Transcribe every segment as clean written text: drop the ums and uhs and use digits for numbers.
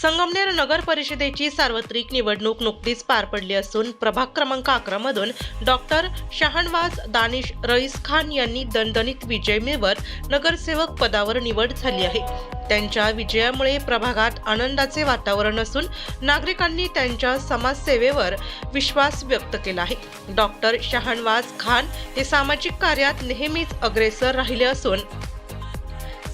संगमनेर नगर परिषदेची सार्वत्रिक निवडणूक नुकतीच पार पडली असून प्रभाग क्रमांक 11 मधून डॉक्टर शाहनवाज दानिश रईस खान यांनी दणदणीत विजय मिळवत नगरसेवक पदावर निवड झाली आहे। त्यांच्या विजयामुळे प्रभागात आनंदाचे वातावरण असून नागरिकांनी त्यांच्या समाजसेवेवर विश्वास व्यक्त केला आहे। डॉक्टर शाहनवाज खान हे सामाजिक कार्यात नेहमीच अग्रेसर राहिले असून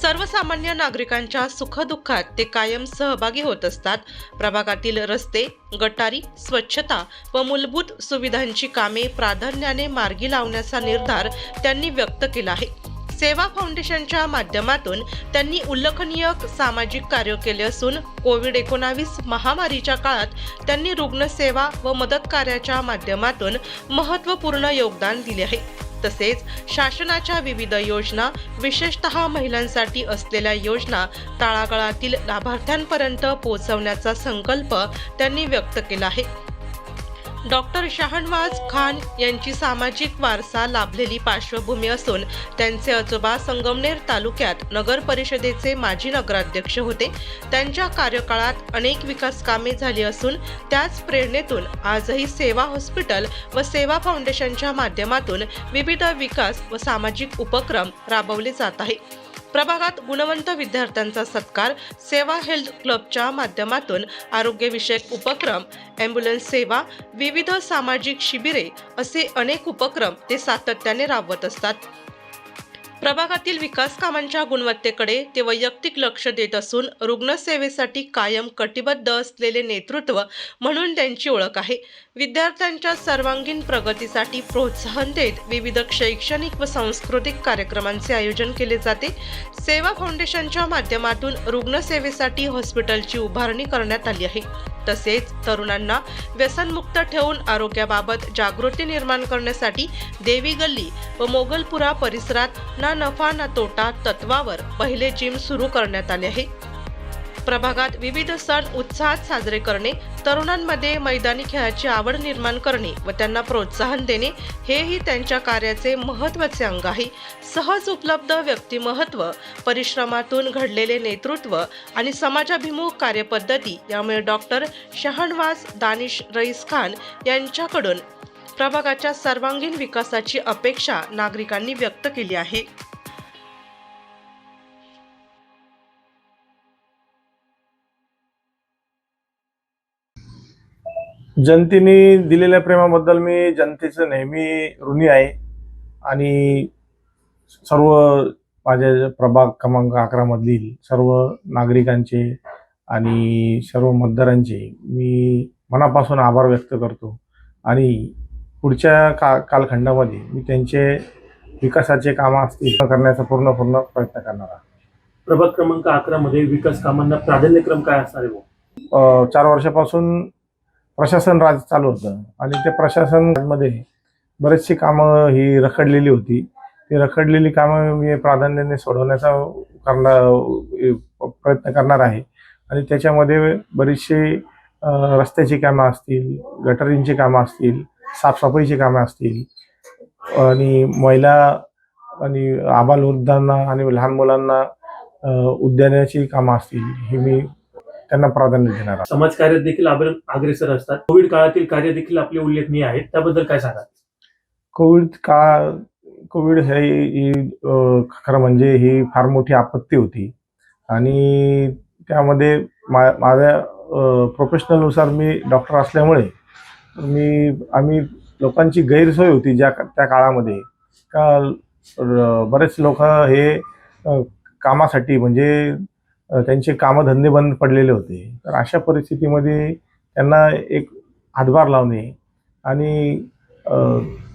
सर्वसामान्य नागरिकांच्या सुखदुःखात ते कायम सहभागी होत असतात। प्रभागातील रस्ते, गटारी, स्वच्छता व मूलभूत सुविधांची कामे प्राधान्याने मार्गी लावण्याचा निर्धार त्यांनी व्यक्त केला आहे। सेवा फाउंडेशनच्या माध्यमातून त्यांनी उल्लेखनीय सामाजिक कार्य केले असून कोविड-19 महामारीच्या काळात त्यांनी रुग्णसेवा व मदत कार्याच्या माध्यमातून महत्त्वपूर्ण योगदान दिले आहे। तसेच शासनाच्या विविध योजना, विशेषतः महिलांसाठी असलेल्या योजना तळागाळातील लाभार्थ्यांपर्यंत पोहोचवण्याचा संकल्प त्यांनी व्यक्त केला आहे। डॉक्टर शाहनवाज खान यांची सामाजिक वारसा लाभलेली पार्श्वभूमी असून त्यांचे आजोबा संगमनेर तालुक्यात नगर परिषदेचे माजी नगराध्यक्ष होते। त्यांच्या कार्यकाळात अनेक विकास कामे झाली असून त्याच प्रेरणेतून आजही सेवा हॉस्पिटल व सेवा फाउंडेशनच्या माध्यमातून विविध विकास व सामाजिक उपक्रम राबवले जात आहे। प्रभागात गुणवंत विद्यार्थ्यांचा सत्कार, सेवा हेल्थ क्लबच्या माध्यमातून आरोग्यविषयक उपक्रम, ॲम्ब्युलन्स सेवा, विविध सामाजिक शिबिरे असे अनेक उपक्रम ते सातत्याने राबवत असतात। प्रभागातील विकास कामांच्या गुणवत्तेकडे ते वैयक्तिक लक्ष देत असून रुग्णसेवेसाठी कायम कटिबद्ध असलेले नेतृत्व म्हणून त्यांची ओळख आहे। विद्यार्थ्यांच्या सर्वांगीण प्रगतीसाठी प्रोत्साहन देत विविध शैक्षणिक व सांस्कृतिक कार्यक्रमांचे आयोजन केले जाते। सेवा फाउंडेशनच्या माध्यमातून रुग्णसेवेसाठी हॉस्पिटलची उभारणी करण्यात आली आहे। तसेच तरुणांना व्यसनमुक्त ठेवून आरोग्याबाबत जागृती निर्माण करण्यासाठी देवी गल्ली व मोगलपुरा परिसरात ना नफा ना तोटा तत्वावर पहिले जिम सुरू करण्यात आले आहे। प्रभागात विविध सण उत्साहात साजरे करणे, तरुणांमध्ये मैदानी खेळाची आवड निर्माण करणे व त्यांना प्रोत्साहन देणे हेही त्यांच्या कार्याचे महत्त्वाचे अंग आहे। सहज उपलब्ध व्यक्तिमत्व, परिश्रमातून घडलेले नेतृत्व आणि समाजाभिमुख कार्यपद्धती यामुळे डॉक्टर शाहनवाज दानिश रईस खान यांच्याकडून प्रभागाच्या सर्वांगीण विकासाची अपेक्षा नागरिकांनी व्यक्त केली आहे। जनतेने दिलेल्या प्रेमाबद्दल मी जनतेचं नेहमी ऋणी आहे आणि सर्व माझ्या प्रभाग क्रमांक 11 मधील सर्व नागरिकांचे आणि सर्व मतदारांचे मी मनापासून आभार व्यक्त करतो आणि पुढच्या कालखंडामध्ये मी त्यांचे विकासाचे कामं असतील करण्याचा पूर्ण प्रयत्न करणार आहे। प्रभाग क्रमांक 11 मध्ये विकास कामांना प्राधान्यक्रम काय असणार आहे? 4 वर्षापासून प्रशासन राज चालू होतं आणि त्या प्रशासनामध्ये बरेचशी कामं ही रखडलेली होती। ती रखडलेली कामं मी प्राधान्याने सोडवण्याचा प्रयत्न करणार आहे आणि त्याच्यामध्ये बरीचशी रस्त्याची कामं असतील, गटारींची कामं असतील, साफसफाईची कामं असतील आणि महिला आणि आबालवृद्धांना आणि लहान मुलांना उद्यानाची कामं असतील ही मी त्यांना प्राधान्य देणार आहे। समाजकार्यात देखील अग्रेसर असतात। कोविड काळातील कार्य देखील आपले उल्लेखनीय आहेत, त्याबद्दल काय सांगाल? कोविड ही खरं म्हणजे ही फार मोठी आपत्ती होती आणि त्यामध्ये माझ्या प्रोफेशनलनुसार मी डॉक्टर असल्यामुळे आम्ही लोकांची गैरसोय होती त्या काळामध्ये का बरेच लोक हे कामासाठी म्हणजे त्यांचे कामधंदे बंद पडलेले होते। तर अशा परिस्थितीमध्ये त्यांना एक हातभार लावणे आणि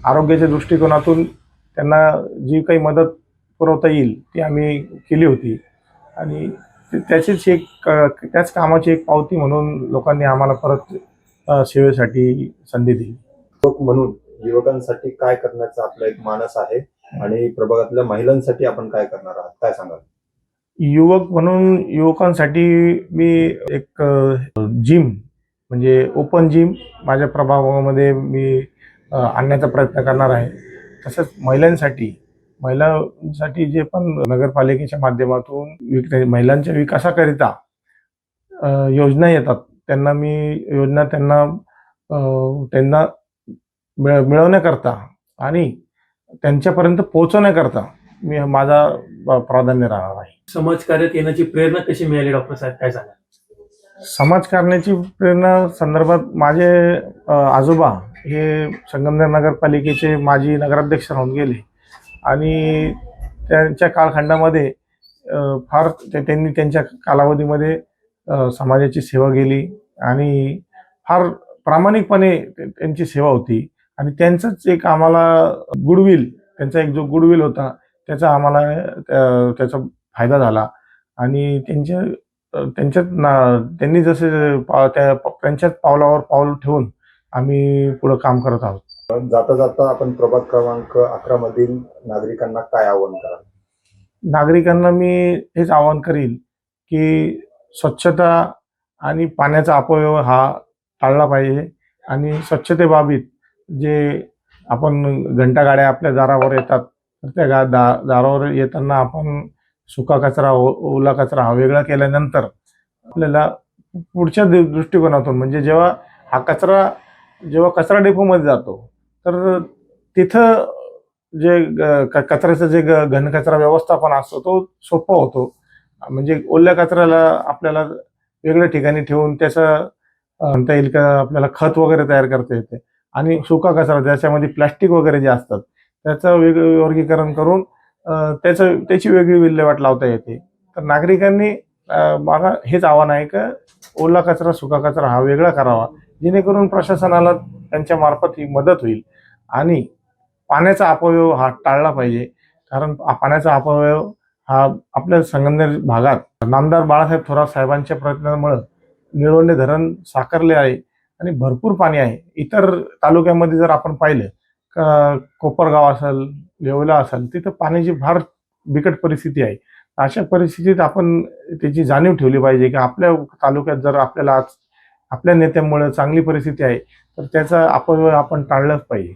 आरोग्याच्या दृष्टिकोनातून त्यांना जी काही मदत पुरवता येईल ती आम्ही केली होती आणि त्याच कामाची एक पावती म्हणून लोकांनी आम्हाला परत सेवेसाठी संधी दिली। युवक म्हणून युवकांसाठी काय करण्याचा आपला एक मानस आहे आणि प्रभागातल्या महिलांसाठी आपण काय करणार आहात, काय सांगाल? युवक म्हणून युवकांसाठी मी एक जिम म्हणजे ओपन जिम माझ्या प्रभागामध्ये मी आणण्याचा प्रयत्न करणार आहे। तसंच महिलांसाठी जे पण नगरपालिकेच्या माध्यमातून महिलांच्या विकासाकरिता योजना येतात त्यांना मी योजना त्यांना मिळवण्याकरता आणि त्यांच्यापर्यंत पोहोचवण्याकरता मी माझा प्राधान्य राहणार आहे. समाजकार्यात येण्याची प्रेरणा कशी मिळाली डॉक्टर साहेब, काय सांगा? समाजकारणाची प्रेरणा संदर्भात माझे आजोबा हे संगमनेर नगरपालिकेचे माजी नगराध्यक्ष राहून गेले आणि त्यांच्या कालखंडामध्ये फार त्यांनी त्यांच्या कालावधीमध्ये समाजाची सेवा केली आणि फार प्रामाणिकपणे त्यांची सेवा होती आणि त्यांचंच एक आम्हाला गुडविल, त्यांचा एक जो गुडविल होता त्याचा आम्हाला त्याचा फायदा झाला आणि त्यांनी जसे त्यांच्याच पावलावर पाऊल ठेवून आम्ही पुढे काम करत आहोत. जाता जाता आपण प्रभाग क्रमांक 11 मधील नागरिकांना काय आवाहन कराल? नागरिकांना मी हेच आवाहन करील की स्वच्छता आणि पाण्याचा अपव्यय हा टाळला पाहिजे आणि स्वच्छतेबाबत जे आपण घंटागाड्या आपल्या दारावर येतात तर त्या दारावर येताना आपण सुका कचरा ओला कचरा हा वेगळा केल्यानंतर आपल्याला पुढच्या दृष्टिकोनातून म्हणजे जेव्हा कचरा डेपोमध्ये जातो तर तिथं जे कचऱ्याचं जे घनकचरा व्यवस्थापन असतो तो सोपा होतो. म्हणजे ओल्या कचऱ्याला आपल्याला वेगळ्या ठिकाणी ठेवून त्याचं म्हणता येईल का आपल्याला खत वगैरे तयार करता येते आणि सुका कचरा ज्याच्यामध्ये प्लॅस्टिक वगैरे जे असतात त्याचं वेगळं वर्गीकरण करून त्याची वेगळी विल्हेवाट लावता येते. तर नागरिकांनी मला हेच आव्हान आहे का ओला कचरा सुका कचरा हा वेगळा करावा जेणेकरून प्रशासनाला त्यांच्या मार्फत ही मदत होईल आणि पाण्याचा अपव्यय हा टाळला पाहिजे. कारण पाण्याचा अपव्यय हा आपल्या संगमनेर भागात नामदार बाळासाहेब थोरात साहेबांच्या प्रयत्नामुळे निळवंडे धरण साकारले आहे आणि भरपूर पाणी आहे. इतर तालुक्यामध्ये जर आपण पाहिलं कोपरगाव असेल, येवला असेल, तिथं पाण्याची फार बिकट परिस्थिती आहे. अशा परिस्थितीत आपण त्याची जाणीव ठेवली पाहिजे की आपल्या तालुक्यात जर आपल्याला आज आपल्या नेत्यांमुळे चांगली परिस्थिती आहे तर त्याचा अपव्यय आपण टाळलाच पाहिजे.